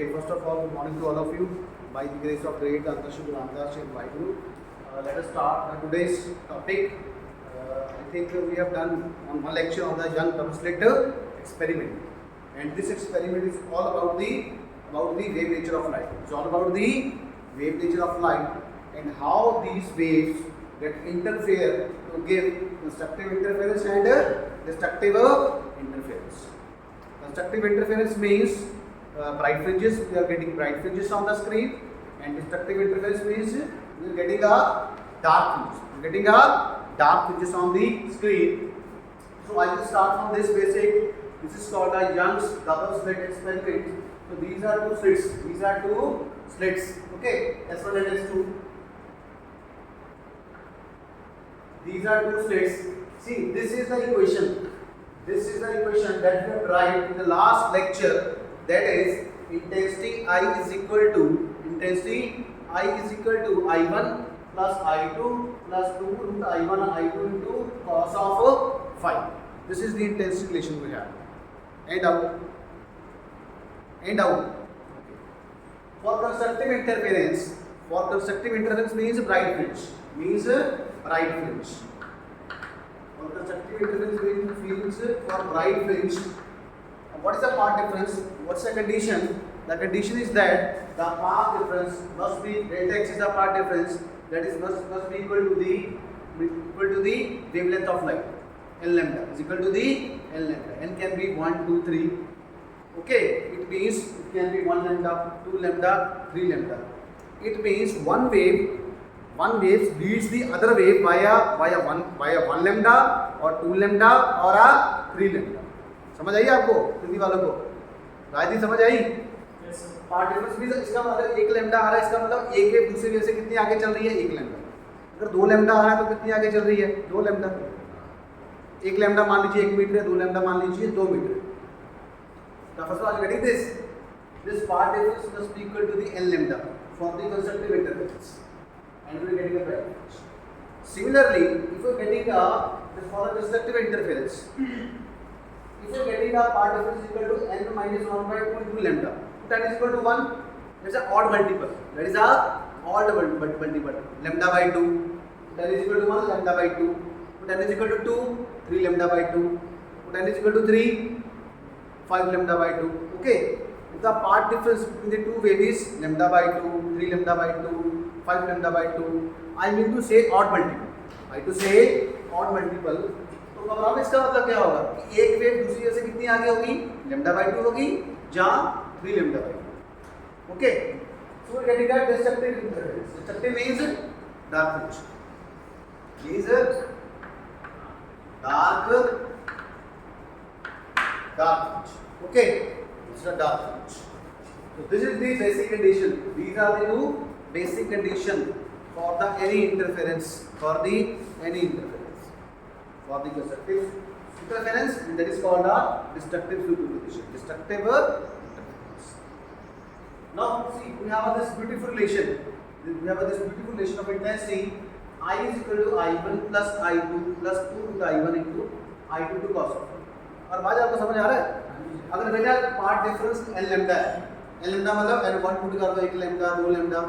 Okay, first of all, good morning to all of you. By the grace of great Antashud Ramdas and Vaheguru, let us start today's topic. I think we have done one lecture on the young double slit experiment, and this experiment is all about the wave nature of light. It's all about the wave nature of light and how these waves get interfere to give constructive interference and destructive interference. Constructive interference means bright fringes. We are getting bright fringes on the screen, and destructive interference means we are getting a dark fringes. We are getting a dark fringes on the screen. So I will start from this basic. This is called a Young's double slit experiment. So these are two slits. These are two slits. Okay, S1 and S2. These are two slits. See, this is the equation. This is the equation that we have derived in the last lecture. That is, intensity I is equal to I1 plus I2 plus 2 root I1 and I2 into cos of phi. This is the intensity relation we have. And out. For constructive interference means bright fringe. For constructive interference means for bright fringe. What is the path difference? What's the condition? The condition is that the path difference must be delta x is the path difference, that is must be equal to the wavelength of light. N lambda is equal to the N lambda. N can be 1, 2, 3. Okay, it means it can be 1 lambda, 2 lambda, 3 lambda. It means one wave leads the other wave via 1 lambda or 2 lambda or a 3 lambda. समझ आई आपको? हिंदी वालों को रायदी समझ आई? Path difference भी इसका मतलब 1 lambda आ रहा है, इसका मतलब एक वेव दूसरी वेव से कितनी आगे चल रही है? 1 लैम्डा. अगर 2 लैम्डा आ रहा है तो कितनी आगे चल रही है? 2 लैम्डा. 1 लैम्डा मान लीजिए 1 मीटर है, 2 लैम्डा मान लीजिए 2 metre. Now first of all, getting this path difference must be equal to the n lambda for the constructive interference, and we are getting a bright fringe. Similarly, if you are getting for the destructive interference, if you are getting a path difference is equal to n minus 1 by 2 lambda, that is equal to 1. That is an odd multiple. Lambda by 2, that is equal to 1 lambda by 2. That is equal to 2, 3 lambda by 2. That is equal to 3, 5 lambda by 2. Okay, if the path difference between the two waves is lambda by 2, 3 lambda by 2, 5 lambda by 2, I mean to say odd multiple. तो अब इसका मतलब क्या होगा कि एक wave दूसरी wave से कितनी आगे होगी? लैम्डा बाई 2 होगी, जहां 3 lambda by 2. Okay, so we getting that destructive interference. Destructive means dark fringe. Dark fringe. Okay, it's a dark fringe. So this is the basic condition. These are the two basic condition for the any interference. For the constructive interference, and that is called a destructive superposition. Destructive interference. Now see, we have this beautiful relation. Of intensity. I is equal to I1 plus I2 plus 2 root I1 into I2 to cos of phi. और बात आपको समझ आ रहा है? अगर बेटा path difference n lambda है, n lambda मतलब n1 2 का 1 लैम्डा 2 लैम्डा.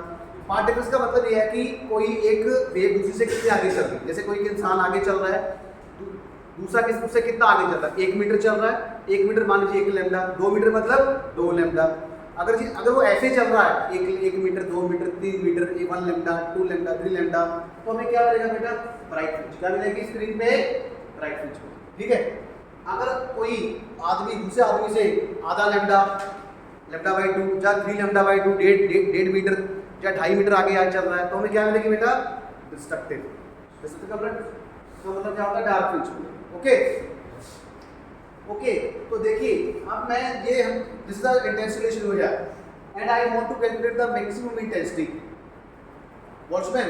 पार्ट डिफरेंस का मतलब यह है कि कोई एक वेव दूसरी से कितनी आगे चल रही है. जैसे कोई इंसान आगे चल रहा है, दूसरा किससे कितना आगे चल रहा है? 1 मीटर चल रहा है. 1 मीटर मान लीजिए 1 लैम्डा, 2 मीटर मतलब 2 लैम्डा. अगर वो ऐसे चल रहा है 1 meter 2 meter 3 meter 1 lambda 2 lambda 3 lambda, तो हमें क्या मिलेगा बेटा? Bright fringe. क्या मिलेगी स्क्रीन पे? Bright fringe. ठीक है. अगर कोई आदमी दूसरे आदमी से आधा लैम्डा बाई 2 या 3 लैम्डा बाई 2 1.5 मीटर या 2.5 मीटर आगे चल रहा है, तो हमें क्या मिलेगी बेटा? डिस्ट्रक्टिव का मतलब क्या होता है? Dark fringe. ओके, तो देखिए अब मैं ये दिस इज द इंटेंसिटी हो जाए and I want to calculate the maximum intensity. Watchman,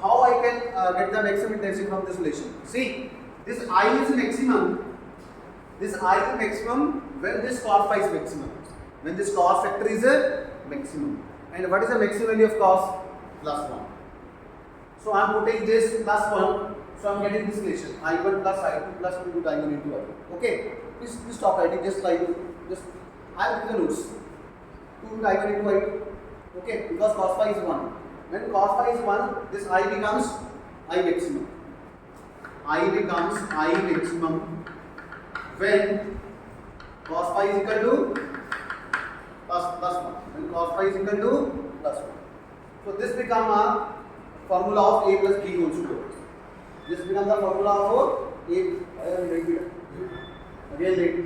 how I can get the maximum intensity from this relation? See, this I is maximum when this cos phi is maximum, when this cos factor is maximum. And what is the maximum value of cos? Plus 1. So I am putting this plus 1. So I am getting this relation I1 plus I2 plus 2 root I1 into I2. Okay, please stop writing, just I'll give the notes. 2 into I1 into I2. Okay, because cos phi is 1. When cos phi is 1, this I becomes I maximum. I becomes I maximum when cos phi is equal to plus 1. When cos phi is equal to plus 1. So this becomes a formula of a plus b whole square. This becomes the formula of a. Again late.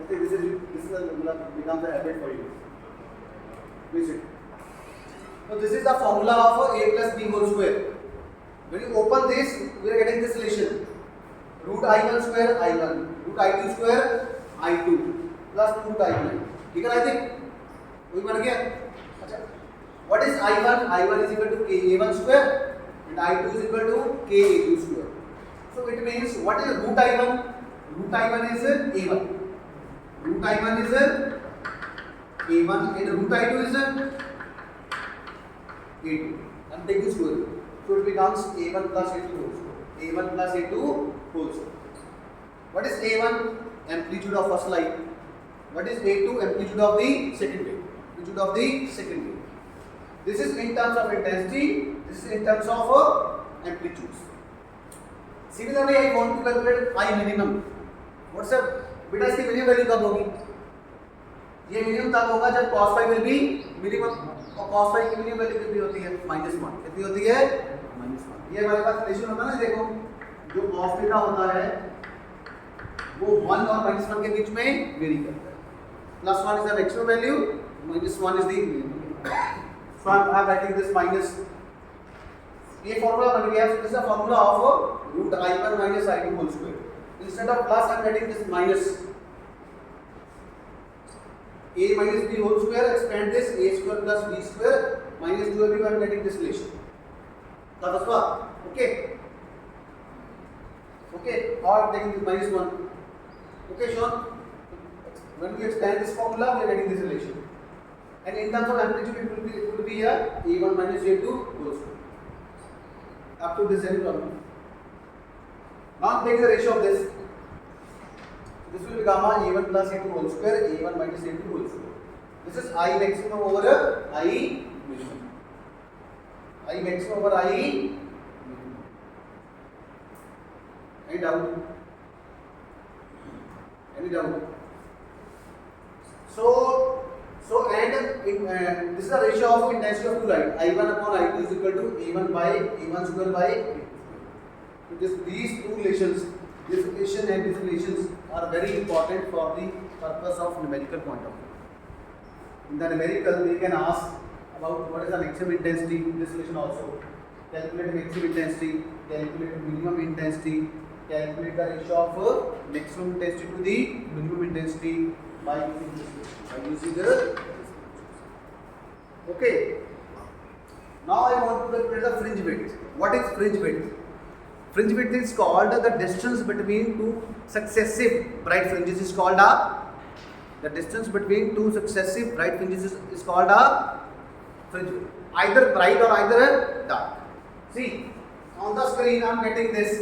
I think this becomes the habit for you. Please it. So this is the formula of a plus b whole square. When you open this, we are getting this relation. Root I1 square I1, root I2 square I2 plus root I1. ठीक है ना? I think वही बन गया. अच्छा. What is I1? I1 is equal to KA1 square and I2 is equal to KA2 square. So it means what is root I1? Root I1 is A1. Root I1 is A1 and root I2 is A2. And take this square. So it becomes A1 plus A2 whole square. A1 plus A2 whole square. What is A1? Amplitude of first line. What is A2? Amplitude of the second wave. Amplitude of the second wave. This is in terms of intensity. This is in terms of amplitudes. Similarly, I want to calculate I minimum. What's up? बेटा इसकी minimum value कब होगी? ये minimum तब होगा जब cos phi will be minimum. और cos phi की मिनिमम वैल्यू कितनी होती है? -1. कितनी होती है? -1. ये हमारे पास रिलेशन होता है ना, देखो जो cos थीटा होता है वो 1 और -1 के बीच में वेरी करता है. +1 is the maximum value, -1 is the minimum. So I am writing this minus. ये formula बन गया. So this is the formula of root I1 minus I2 whole square. Instead of plus, I am writing this minus. A minus b whole square, expand this a square plus b square minus 2ab. I am getting this relation. That's what. Okay. Okay. Or taking this -1. Okay, Sean. When we expand this formula, we are getting this relation. And in terms of amplitude, it will be a A1 minus A2 whole square. Up to this any problem. Now take the ratio of this. This will become a A1 plus A2 whole square, A1 minus A2 whole square. This is I maximum over I minimum. I maximum over I minimum. Any doubt? Any doubt? So and this is the ratio of intensity of two light. I1 upon I2 is equal to A1 by A1 square by A2 square. So these two relations, this relation and these relations are very important for the purpose of numerical point of view. In the numerical, we can ask about what is the maximum intensity. This relation also. Calculate maximum intensity, calculate minimum intensity, calculate the ratio of maximum intensity to the minimum intensity by using this. Okay. Now I want to calculate the fringe width. What is fringe width? Fringe width is called the distance between two successive bright fringes is called the distance between two successive bright fringes is called a fringe width. Either bright or either dark. See, on the screen I am getting this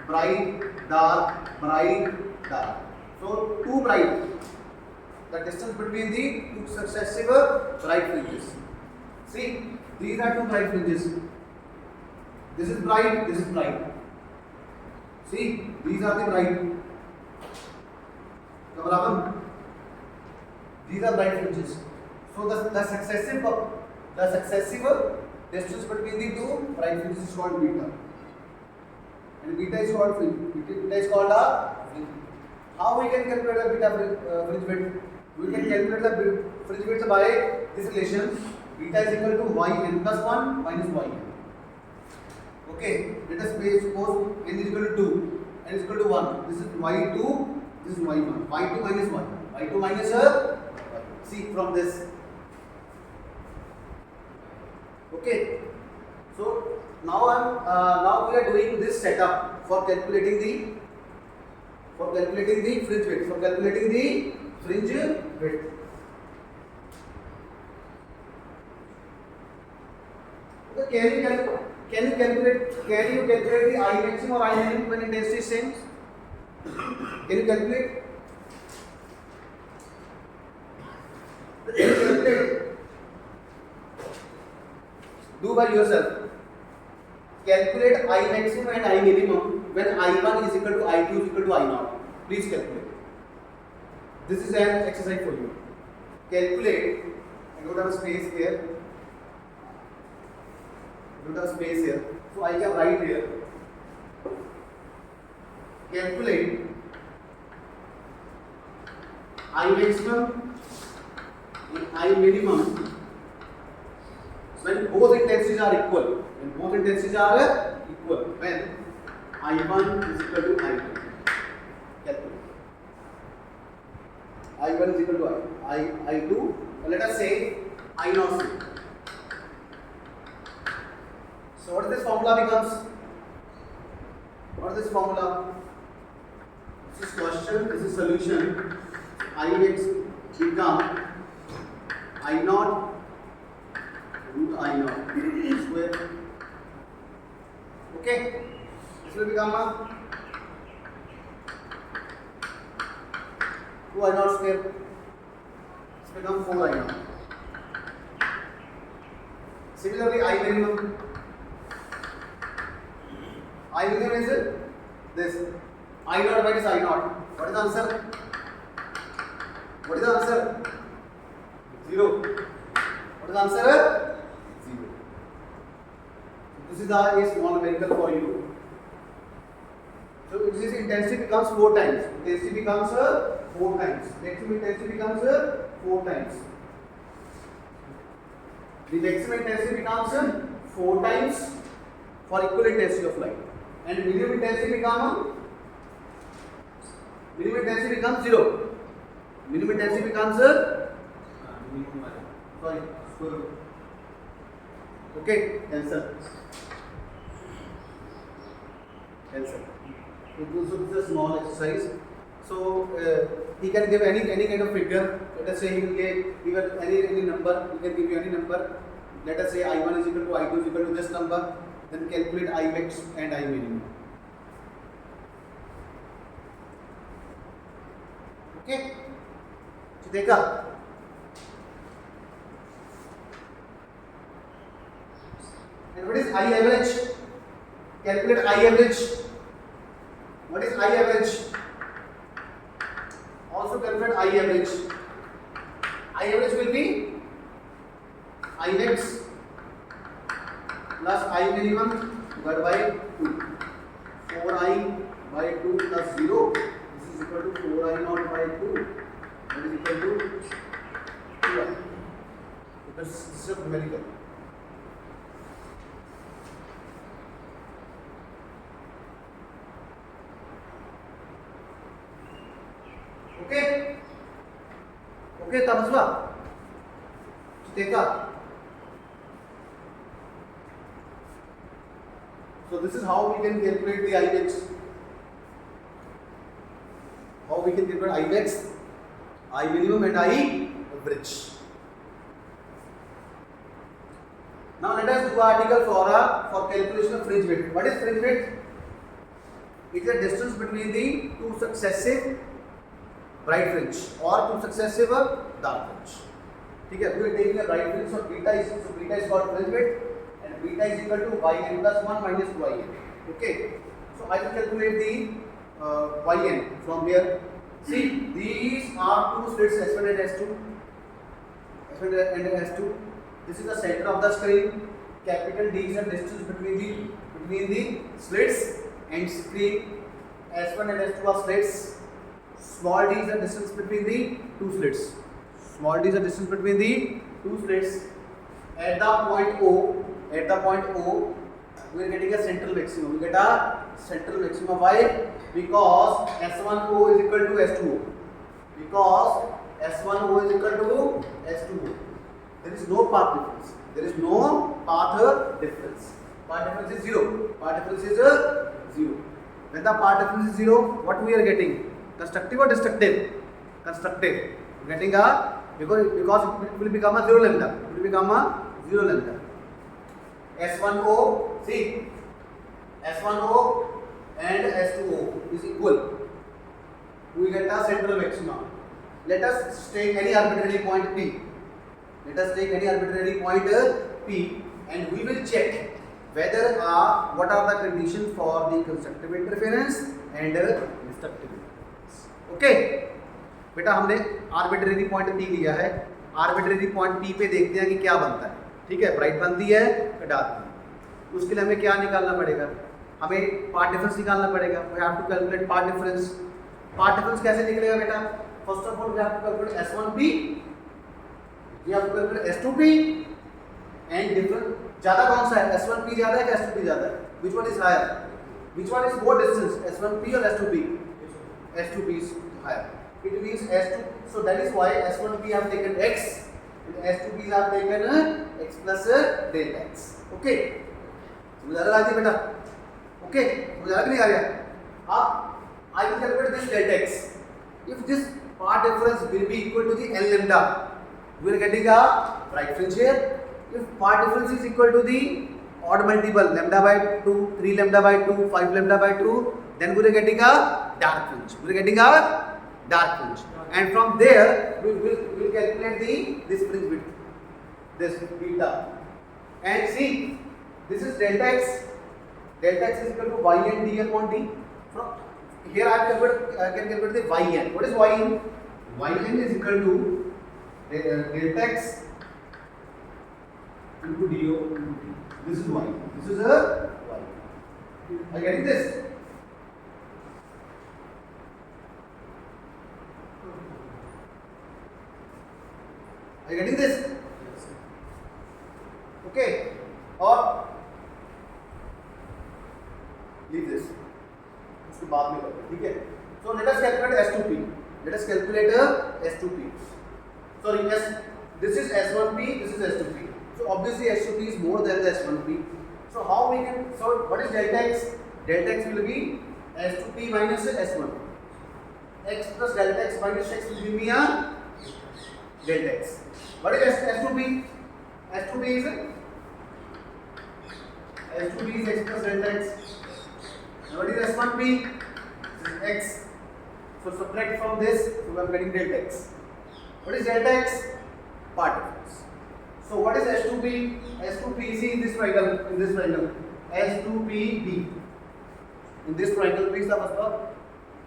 bright, dark, bright, dark. So two bright. The distance between the two successive bright fringes. See, these are two bright fringes. This is bright, this is bright. See, these are the bright. These are bright fringes. So the successive distance between the two bright fringes is called beta. And beta is called fringe. Beta is called a fringe. How we can calculate the beta fringe width? We can calculate the fringe width by this relation. Beta is equal to yn plus 1 minus yn. Okay, let us suppose n is equal to 2, n is equal to 1. This is y2, this is y1. y2 minus 1. y2 minus y. See from this. Okay. So now we are doing this setup for calculating the fringe width. For calculating the fringe width. Okay, can you calculate the I maximum or I minimum when intensity is same? Can you calculate? Do by yourself. Calculate I maximum and I minimum when I1 is equal to I2 is equal to I0. Please calculate. This is an exercise for you. Calculate. I don't have a space here. So I can write here. Calculate I maximum and I minimum when both intensities are equal. When I1 is equal to I2. Calculate. I1 is equal to I2. Let us say I0. So what this formula becomes? What is this formula? This is question, this is solution. Ix become I0 root I0 square. Okay, this will become a 2 I0 square. This will become 4 I0. Similarly, I minimum. I minimum is this. I0 minus I0. What is the answer? What is the answer? 0. What is the answer? 0. This is a small numerical for you. So this intensity becomes 4 times. Intensity becomes 4 times. Maximum intensity becomes 4 times. The maximum intensity becomes 4 times for equal intensity of light. And minimum intensity becomes 0. Minimum intensity becomes okay, answer. So this is a small exercise. So he can give any kind of figure. Let us say he will give any number. He can give you any number. Let us say I1 is equal to I2 is equal to this number. Then calculate I max and I minimum. Okay. So देखा. And what is I average? Calculate I average. What is I average? Also calculate I average. I average will be I max plus I minimum divided by 2. 4I by 2 plus 0. This is equal to 4I naught by 2. That is equal to 2I. Because this is a numerical. Okay? Okay, समझवा? देखा? So this is how we can calculate the I max. How we can calculate I max, I minimum and I average. Now let us do article for calculation of fringe width. What is fringe width? It is the distance between the two successive bright fringe or two successive dark fringe. Okay, we are taking a bright fringe, so beta is called fringe width, and beta is equal to yn plus 1 minus 2yn. Okay, so I will calculate the yn from here. See, these are two slits S1 and S2. S1 and S2. This is the center of the screen. Capital D is the distance between the slits and screen. S1 and S2 are slits. Small d is the distance between the two slits. Small d is the distance between the two slits. At the point O, we are getting a central maximum. We get a central maximum. Why? Because S1O is equal to S2O. Because S1O is equal to S2O. There is no path difference. Path difference is 0. When the path difference is 0, what we are getting? Constructive or destructive? Constructive. Getting a because it will become a 0 lambda. S1O, see, S1O and S2O is equal. We get a central maximum. Let us take any arbitrary point P. and we will check whether what are the conditions for the constructive interference and destructive interference. Okay, बेटा हमने arbitrary point P लिया है, arbitrary point P पे देखते हैं कि क्या बनता है। ठीक है, ब्राइट बनती है या डार्क बनती है। उसके लिए हमें क्या निकालना पड़ेगा, हमें पार्ट डिफरेंस निकालना पड़ेगा। We have to calculate part difference. Part difference कैसे निकलेगा बेटा, first of all we have to calculate S1P, we have to calculate S2P and difference ज्यादा कौन सा है, S1P ज्यादा है कि S2P ज्यादा है, which one is higher, which one is more distance, S1P और S2P, S2P is higher, it means S2, so that is why S1P have taken X and S2P have taken X plus delta X. Okay, समझ आ रहा है बेटा, okay समझ आ रहा नहीं आ रहा। अब I will calculate this delta X, if this part difference will be equal to the L lambda, we are getting a bright fringe here. If part difference is equal to the odd multiple lambda by 2, 3 lambda by 2, 5 lambda by 2, then we are getting a dark fringe. We are getting a dark fringe, and from there we will calculate this fringe width, this beta, and see this is delta x. Delta x is equal to yn d upon d. From here I can calculate the yn. What is yn? Yn is equal to delta x into do into d. This is y. This is a y. Are you getting this? Are you getting this? Yes. Okay. और leave this. इसके बाद में करते हैं, ठीक है? So let us calculate S2P. Let us calculate S2P. Sorry, this is S1P. This is S2P. So obviously S2P is more than the S1P. So how we can solve? What is delta x? Delta x will be S2P minus S1. X plus delta x minus x will give me a delta x. What is S2P? S2P is x plus delta x. And what is S1P? This is x. So subtract from this, so I am getting delta x. What is delta x? Part difference. So what is S2P? S2P is in this triangle, S2PD. In this triangle, please समझो,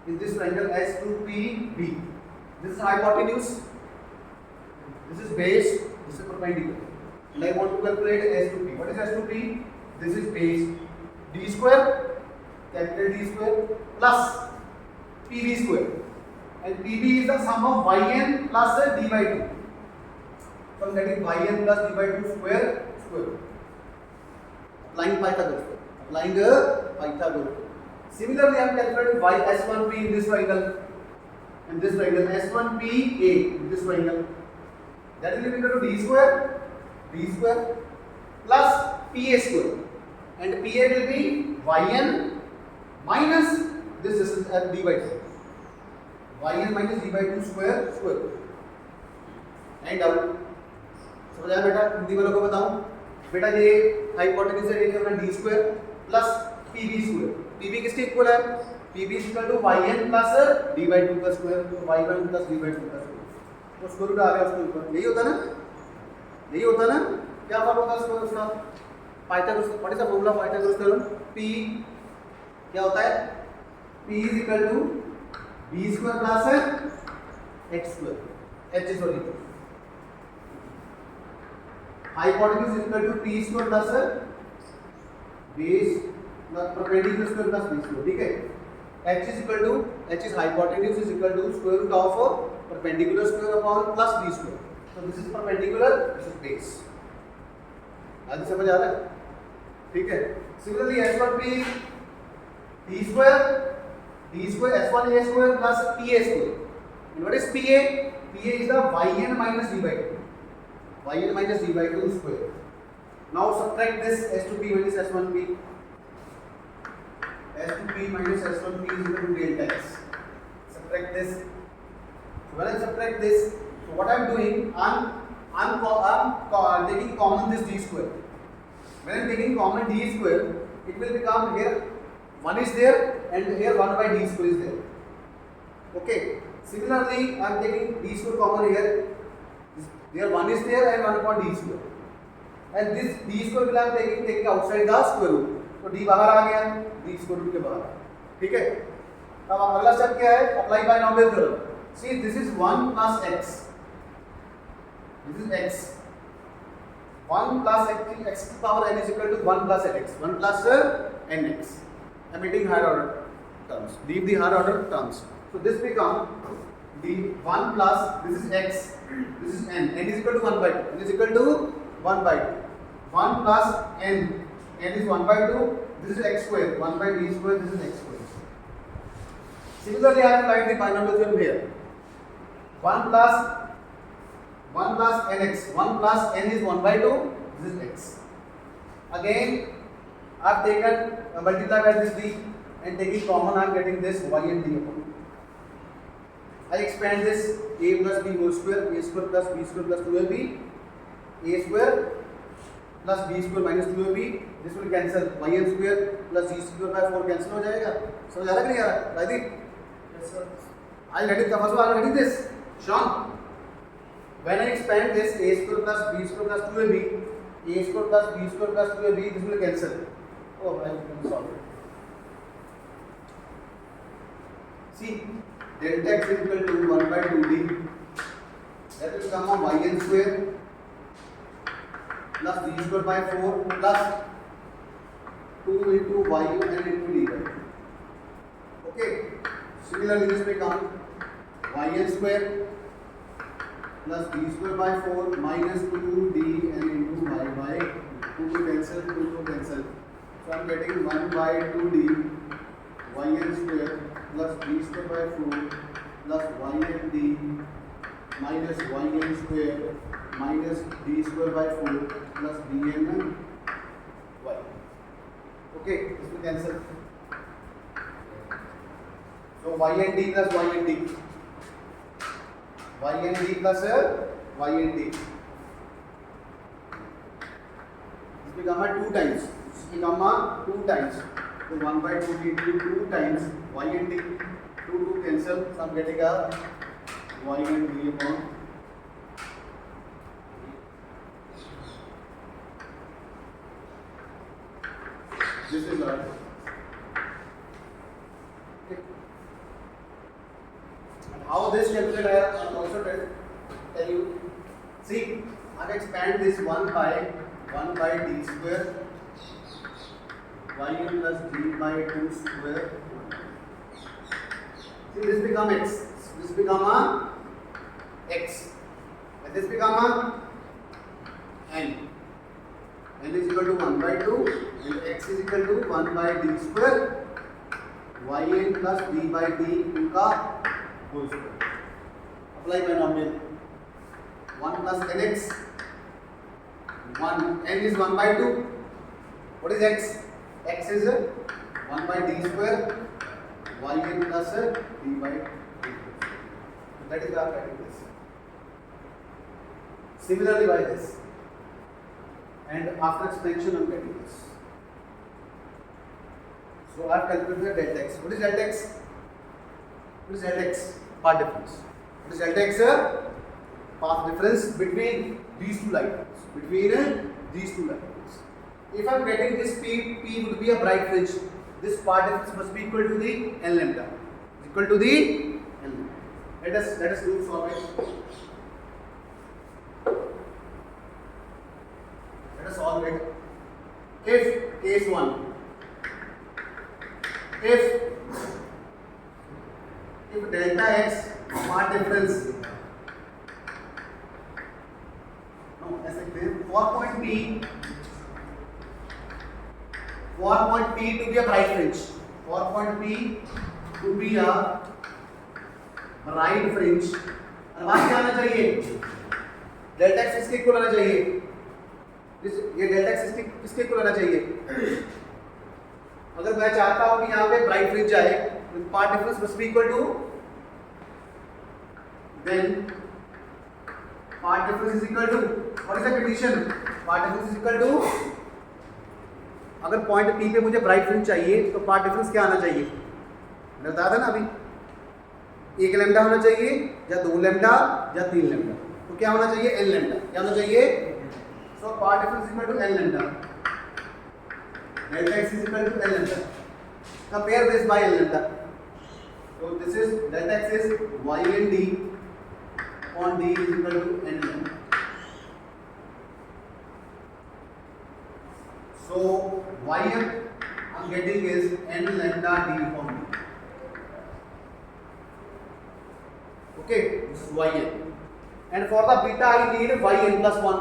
in this triangle S2PB. This is hypotenuse, this is base, this is perpendicular. And I want to calculate S2P. What is S2P? This is base, d square, capital D square plus PB square. And PB is the sum of yn plus d by 2. So I am getting yn plus d by 2 square. Applying Pythagoras. Similarly, I am calculating y S1P in this triangle, and this triangle S1PA in this triangle. That will be equal to d square plus PA square, and PA will be yn minus this is d by 2. Yn minus d by 2 square. And out. समझ आया बेटा? हिंदी वालों को बताऊं बेटा, ये hypotenuse है, ये करना d square plus pb square. pb किसके इक्वल है? pb equal to yn plus d by 2 का स्क्वायर, तो y1 प्लस d by 2 का स्क्वायर। तो स्क्वायर रूट आ गया उसके ऊपर, यही होता ना? क्या फॉर्मूला था उसका? Pythagoras. What is the formula of Pythagoras theorem? p क्या होता है? p इज इक्वल टू b square plus x square, h sorry, hypotenuse is equal to p square plus base plus perpendicular square plus b square, ठीक है? h is hypotenuse is equal to square root of perpendicular square upon plus b square. So this is perpendicular, this is base. आदि समझ आ रहा है? ठीक है? Similarly S1P d square S1A square plus PA square. And what is PA? PA is the yn minus d by 2. yn minus d by 2 square. Now subtract this S2P minus S1P. S2P minus S1P is equal to delta x. Subtract this. So when I subtract this, so what I am doing, I'm taking common this d square. When I am taking common d square, it will become here 1 is there and here 1 by d square is there. Okay. Similarly, I am taking d square common here. There 1 is there and 1 upon d square. And this d square will I am taking outside the square root, तो d बाहर आ गया, d square root के बाहर, ठीक है। अब अगला step क्या है, apply binomial theorem. See this is 1 plus x, this is x, 1 plus x to power n is equal to 1 plus nx, 1 plus nx. Omitting higher order terms, leave the higher order terms. So this become the 1 plus, this is x, this is n, n is equal to 1 by 2, n is equal to 1 by 2, 1 plus n, n is 1 by 2, this is x square, 1 by d square, this is x square. Similarly, I have applied the binomial theorem here. 1 plus nx, 1 plus n is 1 by 2, this is x. Again, I have taken multiply by this d and taking common, I am getting this y and d upon. I expand this a plus b whole square, a square plus b square plus 2ab, a square plus b square minus 2ab, this will cancel, yn square plus g square by 4 cancel हो जाएगा। समझ आ रहा है कि नहीं आ रहा? Right? Yes sir. I get it, also I getting this. Sean, when I expand this a square plus b square plus 2ab, a square plus b square plus 2ab, this will cancel. Oh, I can solve it. See, delta x is equal to 1 by 2d, that will come on yn square plus d square by 4 plus 2 into yu and into dy. Okay, similarly this may come yn square plus d square by 4 minus 2d and into y by 2 to cancel, 2 to cancel. So I am getting 1 by 2d yn square plus d square by 4 plus yn d minus yn square minus d square by 4 plus dn y. Okay, this will cancel. So yn d plus yn d, yn d plus yn d. This become a 2 times. This become a 2 times. So 1 by 2 into 2 times yn d. 2 cancel. So I am getting a yn d upon. This is our. How this calculated I will also tell you. See, I will expand this 1 by d square yn plus d by 2 square. See, this become x. This become a x. And this become a n. N is equal to 1 by 2 and x is equal to 1 by d square yn plus d by d का whole square. Apply binomial. 1 plus nx, 1, n is 1 by 2. What is x? X is 1 by d square yn plus d by d. That is our writing this. Similarly by this. And after expansion I am getting this. So I have calculated delta x. What is delta x? What is delta x? Path difference. What is delta x? Path difference between these two lines. Between these two lines. If I am getting this P would be a bright fringe. This path difference must be equal to the n lambda. Is equal to the n lambda. Let us do solve it. Let us solve it. If case 1, if delta x path difference, no, ऐसे लिखते हैं, for point P to be a bright fringe, for point P to be a bright fringe, और बात क्या आना चाहिए? Delta x किसके equal आना चाहिए? ये डेल्टा एक्स किसके इक्वल आना चाहिए? अगर मैं चाहता हूं कि यहाँ पे ब्राइट फ्रिंज आए, तो path difference must be equal to, then path difference is equal to, what is the condition? Path difference is equal to, अगर पॉइंट P पे मुझे ब्राइट फ्रिंज चाहिए तो पाथ डिफरेंस क्या आना चाहिए? मैंने बताया था ना अभी, 1 लैम्डा होना चाहिए या 2 लैम्डा या 3 लैम्डा। तो क्या होना चाहिए? n lambda. क्या होना चाहिए? So part difference is equal to L lambda. Delta x is equal to L lambda. Compare this by L lambda. So this is delta x is y n d upon d is equal to N lambda. So yn I'm getting is N lambda d upon d. Okay, this is yn. And for the beta I need yn plus 1.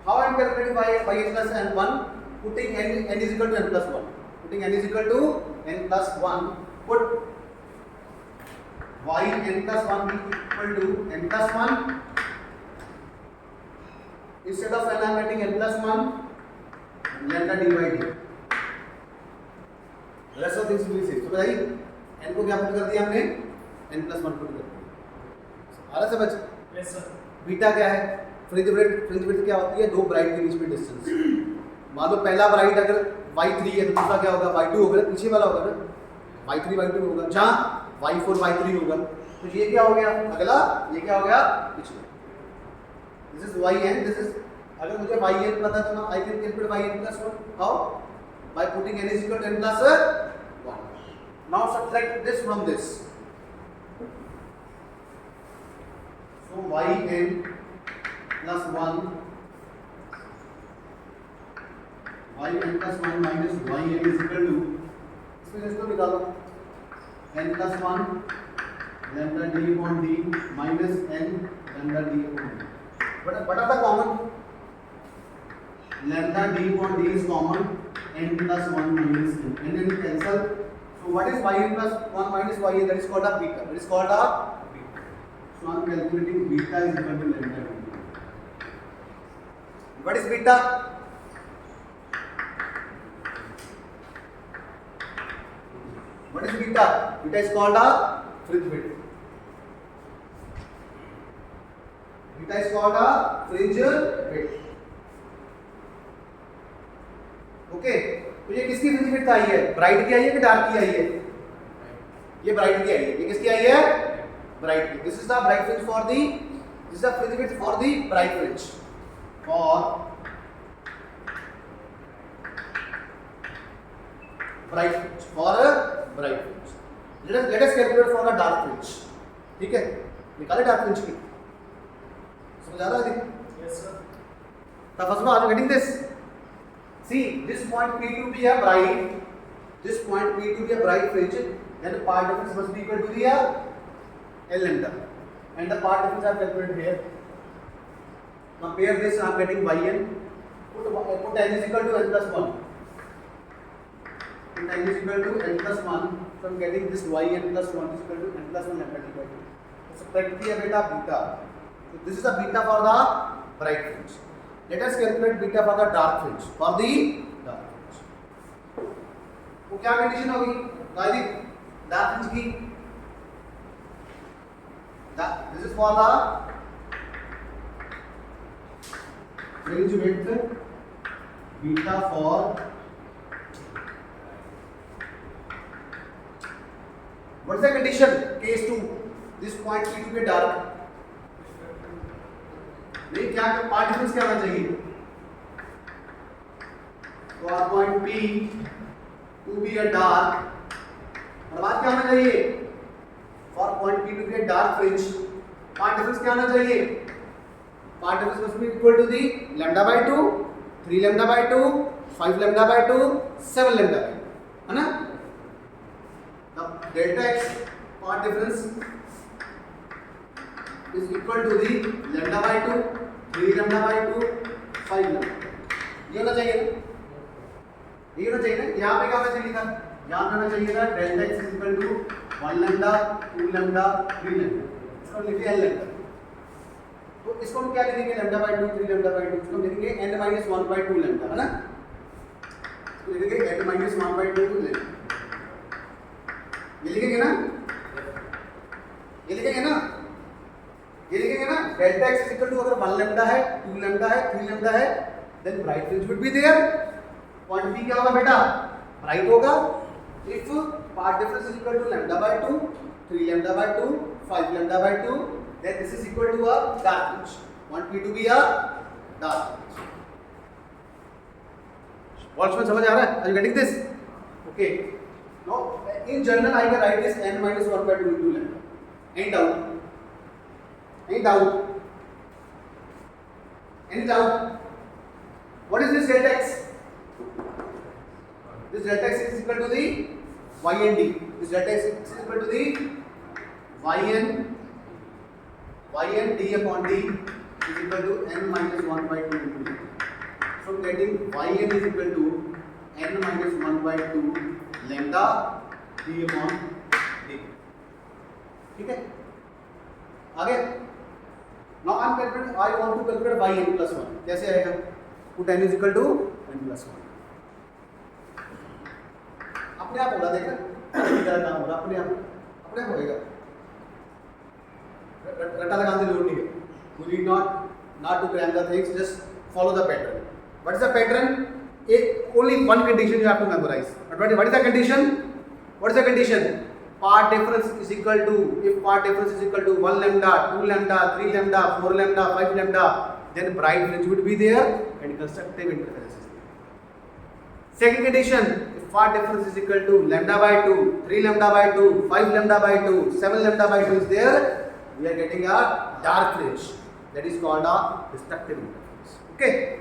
How I am calculating yn plus n 1? Putting n is equal to n plus 1. Putting n is equal to n plus 1. Put yn plus 1 equal to n plus 1. Instead of n I am getting n plus 1 lambda d by d. Rest of things will be same. So भाई n को क्या put कर दिया हमने n plus 1 put कर दिया. आ रहा समझ? Yes sir. बीटा क्या है? फ्रिंज विड्थ क्या होती है? दो ब्राइट के बीच में डिस्टेंस. मान लो पहला ब्राइट अगर y3 है तो दूसरा क्या होगा? y2 होगा. पीछे वाला होगा ना y3 y2 होगा. जहाँ y4 y3 होगा. तो ये क्या हो गया? अगला ये क्या हो गया? पिछले. This is yn. This is अगर मुझे yn पता तो ना I can calculate yn plus 1. How? By putting n is equal to n plus 1. Now subtract this from this. So yn plus 1 yn plus 1 minus yn is equal to इसमें इसको निकालो n plus 1 lambda d upon d minus n lambda d upon d. What are the common? Lambda d upon d is common. N plus 1 minus n. N cancel. So what is yn plus 1 minus yn? That is called a beta. That is called a beta. So I am calculating beta is equal to lambda d. What is beta? What is beta? Beta is called a fringe width. Beta is called a fringe width. Okay तो ये किसकी fringe width आई है? Bright की आई है कि dark की आई है? ये ब्राइट की आई है. ये किसकी आई है? ब्राइट की. This is the bright fringe for the this is the fringe width for the bright fringe for bright fringe for bright fringe. Let us calculate for the dark fringe. ठीक है, निकाले dark fringe की. समझ आ रहा है? Yes sir. The first one, are you getting this? See, this point P to be a bright, this point P to be a bright fringe, then the part difference must be equal to the L lambda, and the part difference I have calculated here. Compare this, I am getting yn. Put n is equal to n plus 1. Put n is equal to n plus 1. So I am getting this yn plus 1 is equal to n plus 1 lambda d by 2. So subtract the beta beta. So this is the beta for the bright fringe. Let us calculate beta for the dark fringe. For the dark fringe. तो क्या condition होगी? Guys dark fringe की. This is for the fringe width beta for what is the condition? Case 2. This point P to be dark. नहीं क्या part difference क्या होना चाहिए? तो our point P to be a dark और बात क्या होना चाहिए? For point P to be a dark fringe part difference क्या होना चाहिए? Part difference must be equal to the lambda by 2, 3 lambda by 2, 5 lambda by 2, 7 lambda by 2, है ना? The delta x part difference is equal to the lambda by 2, 3 lambda by 2, 5 lambda. ये होना चाहिए ना? ये होना चाहिए ना? यहाँ पे क्या होना चाहिए था? यहाँ पे होना चाहिए था delta x is equal to 1 lambda, 2 lambda, 3 lambda. इसको लिखिए n lambda. तो इसको हम क्या लिखेंगे? lambda by 2, 3 lambda by 2. इसको लिखेंगे n minus 1 by 2 lambda, है ना? इसको लिखेंगे n minus 1 by 2 lambda. ये लिखेंगे ना? ये लिखेंगे ना? ये लिखेंगे ना delta x is equal to अगर 1 लैम्डा है 2 लैम्डा है 3 लैम्डा है then bright fringe would be there. Point P क्या होगा बेटा? ब्राइट होगा if part difference is equal to lambda by 2, 3 lambda by 2, 5 lambda by 2, then this is equal to a dark fringe. Want P to be a dark fringe. Watchman, समझ आ रहा है? Are you getting this? Okay. Now, in general, I can write this n minus 1 by 2 into lambda. Any doubt? Any doubt? Any doubt? What is this delta x? This delta x is equal to the y and d. This delta x is equal to the y and d upon d is equal to n minus 1 by 2 into d. So getting yn is equal to n minus 1 by 2 lambda d upon d. ठीक है? आगे? Now I want to calculate yn plus 1. कैसे आएगा? Put n is equal to n plus 1. अपने आप होगा, देखा? काम हो रहा अपने आप होएगा. रट्टा लगाने की जरूरत नहीं है. You need not to cram the things, just follow the pattern. What is the pattern? Only one condition you have to memorize. But what is the condition? What is the condition? Part difference is equal to, if part difference is equal to 1 lambda, 2 lambda, 3 lambda, 4 lambda, 5 lambda, then bright fringe would be there and constructive interference is there. Second condition, if part difference is equal to lambda by 2, 3 lambda by 2, 5 lambda by 2, 7 lambda by 2 is there, we are getting a dark fringe. That is called a destructive interference. Okay?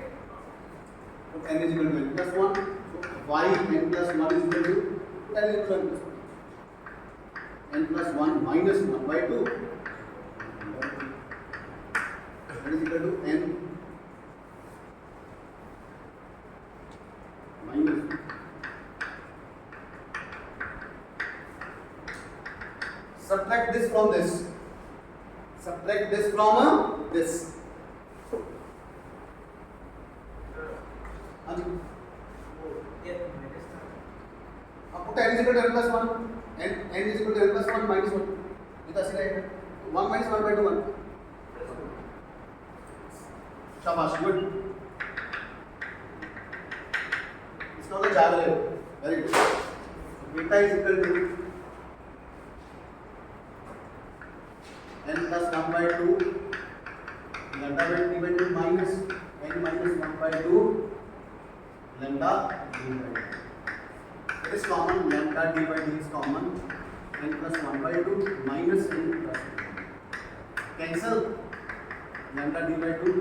So n is equal to n plus 1. So y n plus 1 is equal to n is equal to n plus 1 minus 1 by 2. That is equal to n minus. Subtract this from this. Subtract this from this. Put n is equal to n plus 1. n is equal to n plus 1 minus 1. ये तो ऐसे रहेगा. 1 minus 1 by 2 1. शाबाश, good. इसका तो याद रहे. Very good. Beta is equal to n plus 1 by 2 lambda by d by 2 minus n minus 1 by 2 lambda d by 2. It is common, lambda d by d is common, n plus 1 by 2 minus n plus 1. Cancel lambda d by 2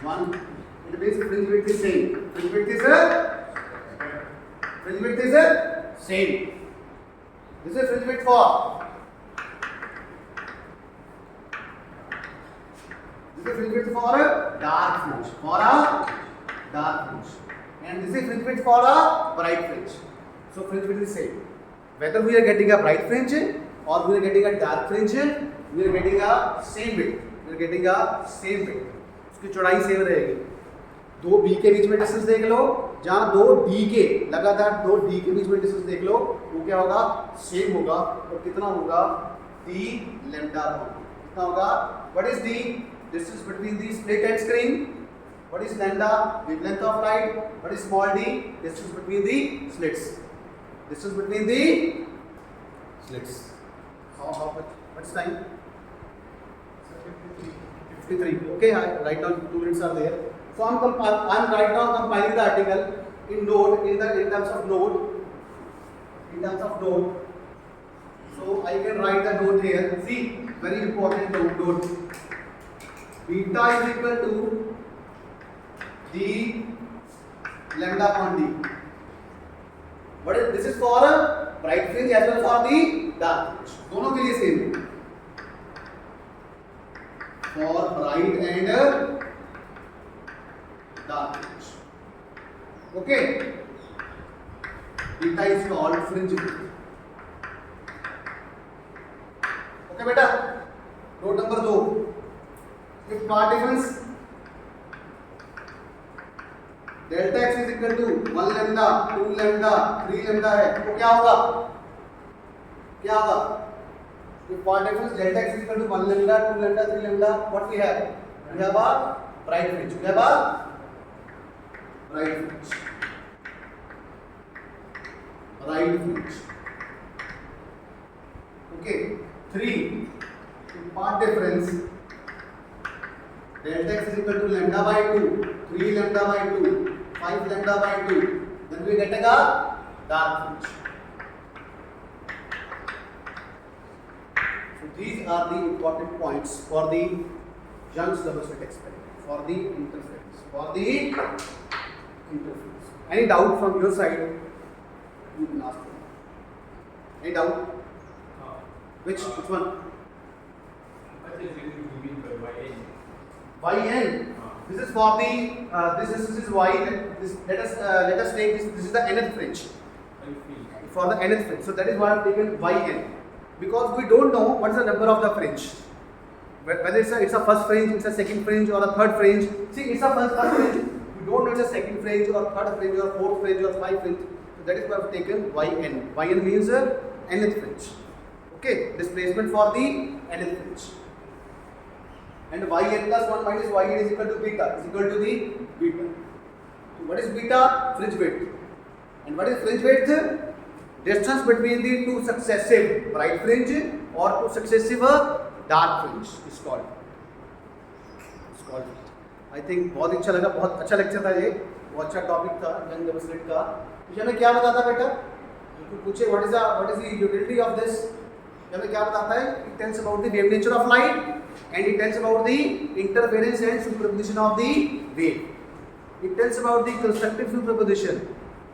1. It means fringe width is same. Fringe width is same. This is fringe width for. This is fringe width for a dark fringe. And this is fringe width for a bright fringe. So fringe width is same. Whether we are getting a bright fringe or we are getting a dark fringe, we are getting a same width. उसकी चौड़ाई same रहेगी. दो B के बीच में distance देख लो, जहाँ दो D के लगातार दो डी के बीच में डिस्टेंस देख लो, वो क्या होगा? सेम होगा. और कितना होगा? D lambda. कितना होगा? What is the distance between the slit and screen? What is lambda? Wavelength of light. What is small d? Distance between the slits. Distance between the slits. How much? What's time? 53. Okay, right now 2 minutes are there. So I'm right now compiling the article in node, in terms of node. So I can write the node here. See, very important node. Beta is equal to d lambda upon d. What is this? Is for a bright fringe as well for the dark fringe. दोनों के लिए same है. For bright and dark fringe. Okay. Beta is called fringe width. Okay, बेटा. Note number 2. If part difference delta x is equal to 1 lambda, 2 lambda, 3 lambda है, तो क्या होगा? If part difference delta x is equal to 1 lambda, 2 lambda, 3 lambda, what we have? We have a bright fringe. Bright fringe. Okay. 3. If part difference delta x is equal to lambda by 2, 3 lambda by 2, 5 lambda by 2, then we get a dark fringe. So these are the important points for the Young's double slit experiment, for the interference, Any doubt from your side? You can ask me. Any doubt? Which one? What is it you mean by yn? Yn. This is for the this is y. Let us take this. This is the nth fringe. For the nth fringe. So that is why I have taken yn, because we don't know what is the number of the fringe. Whether it's a first fringe, it's a second fringe, or a third fringe. See, it's a first fringe. We don't know it's a second fringe, or third fringe, or fourth fringe, or fifth fringe. So that is why I have taken yn. Yn means nth fringe. Okay, displacement for the nth fringe. And yn plus 1 minus yn is equal to beta, is equal to the beta. So what is beta? Fringe width. And what is fringe width? Distance between the two successive bright fringe or two successive dark fringe is called. I think बहुत अच्छा लगा, बहुत अच्छा lecture था ये, बहुत अच्छा topic था यंग डबल स्लिट का. तो हमें क्या बताता बेटा? तो पूछे what is the utility of this? हमें क्या बताता है? It tells about the wave nature of light and it tells about the interference and superposition of the wave. It tells about the constructive superposition.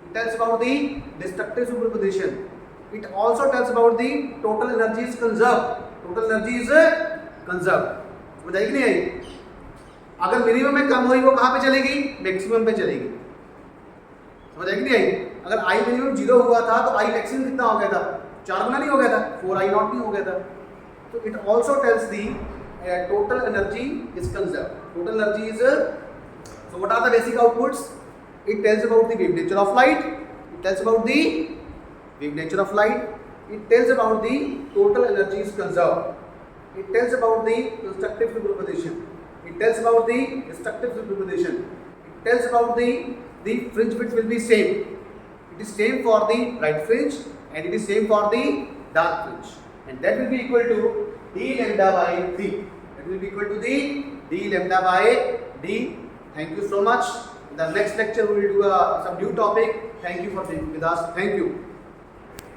It tells about the destructive superposition. It also tells about the total energy is conserved. Total energy is conserved. समझ आई कि नहीं आई? अगर minimum में कम हुई वो कहाँ पे चलेगी? मैक्सिमम पे चलेगी. समझ आई कि नहीं आई? अगर आई मिनिमम 0 हुआ था तो आई मैक्सिमम कितना हो गया था? 4 गुना नहीं हो गया था? 4i नॉट नहीं हो गया था. तो it also tells the total energy is conserved. Total energy is so what are the basic outputs? It tells about the wave nature of light. It tells about the wave nature of light. It tells about the total energy is conserved. It tells about the constructive superposition. It tells about the destructive superposition. It tells about the fringe width will be same. It is same for the bright fringe and it is same for the dark fringe, and that will be equal to d lambda by d. That will be equal to the d lambda by d. Thank you so much. In the next lecture we will do some new topic. Thank you for being with us. Thank you.